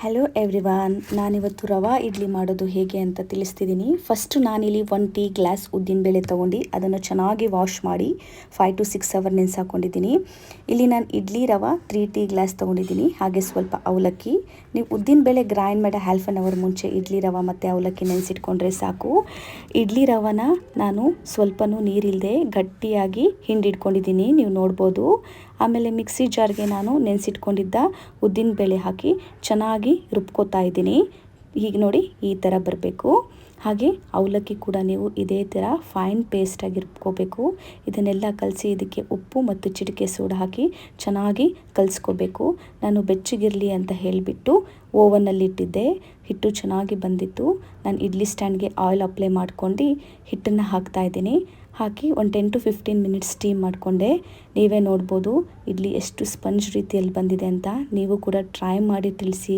Hello everyone, ನಾನಿವತ್ತು ರವಾ ಇಡ್ಲಿ ಮಾಡೋದು ಹೇಗೆ ಅಂತ ತಿಳಿಸ್ತಿದ್ದೀನಿ. ಫಸ್ಟು ನಾನಿಲ್ಲಿ 1 ಟೀ ಗ್ಲಾಸ್ ಉದ್ದಿನಬೇಳೆ ತೊಗೊಂಡು ಅದನ್ನು ಚೆನ್ನಾಗಿ ವಾಶ್ ಮಾಡಿ 5 to 6 ಅವರ್ ನೆನೆಸಾಕೊಂಡಿದ್ದೀನಿ. ಇಲ್ಲಿ ನಾನು ಇಡ್ಲಿ ರವೆ 3 ಟೀ ಗ್ಲಾಸ್ ತೊಗೊಂಡಿದ್ದೀನಿ. ಹಾಗೆ ಸ್ವಲ್ಪ ಅವಲಕ್ಕಿ. ನೀವು ಉದ್ದಿನಬೇಳೆ ಗ್ರೈಂಡ್ ಮಾಡಿ ಹಾಫ್ ಆನ್ ಅವರ್ ಮುಂಚೆ ಇಡ್ಲಿ ರವೆ ಮತ್ತು ಅವಲಕ್ಕಿ ನೆನೆಸಿಟ್ಕೊಂಡ್ರೆ ಸಾಕು. ಇಡ್ಲಿ ರವೆನ ನಾನು ಸ್ವಲ್ಪನೂ ನೀರಿಲ್ಲದೆ ಗಟ್ಟಿಯಾಗಿ ಹಿಂಡಿಟ್ಕೊಂಡಿದ್ದೀನಿ, ನೀವು ನೋಡ್ಬೋದು. ಆಮೇಲೆ ಮಿಕ್ಸಿ ಜಾರ್ಗೆ ನಾನು ನೆನೆಸಿಟ್ಕೊಂಡಿದ್ದ ಉದ್ದಿನಬೇಳೆ ಹಾಕಿ ಚೆನ್ನಾಗಿ ರುಬ್ಕೋತಾ ಇದ್ದೀನಿ. ಹೀಗೆ ನೋಡಿ, ಈ ಥರ ಬರಬೇಕು. ಹಾಗೆ ಅವಲಕ್ಕಿ ಕೂಡ ನೀವು ಇದೇ ಥರ ಫೈನ್ ಪೇಸ್ಟಾಗಿ ರುಬ್ಕೋಬೇಕು. ಇದನ್ನೆಲ್ಲ ಕಲಸಿ ಇದಕ್ಕೆ ಉಪ್ಪು ಮತ್ತು ಚಿಟಿಕೆ ಸೋಡಾ ಹಾಕಿ ಚೆನ್ನಾಗಿ ಕಲಿಸ್ಕೋಬೇಕು. ನಾನು ಬೆಚ್ಚಗಿರಲಿ ಅಂತ ಹೇಳಿಬಿಟ್ಟು ಓವನ್ನಲ್ಲಿಟ್ಟಿದ್ದೆ. ಹಿಟ್ಟು ಚೆನ್ನಾಗಿ ಬಂದಿತ್ತು. ನಾನು ಇಡ್ಲಿ ಸ್ಟ್ಯಾಂಡ್ಗೆ ಆಯಿಲ್ ಅಪ್ಲೈ ಮಾಡ್ಕೊಂಡು ಹಿಟ್ಟನ್ನು ಹಾಕ್ತಾಯಿದ್ದೀನಿ. ಹಾಕಿ ಒಂದು 10 to 15 ಮಿನಿಟ್ಸ್ ಸ್ಟೀಮ್ ಮಾಡಿಕೊಂಡೆ. ನೀವೇ ನೋಡ್ಬೋದು ಇಡ್ಲಿ ಎಷ್ಟು ಸ್ಪಂಜ್ ರೀತಿಯಲ್ಲಿ ಬಂದಿದೆ ಅಂತ. ನೀವು ಕೂಡ ಟ್ರೈ ಮಾಡಿ ತಿಳಿಸಿ.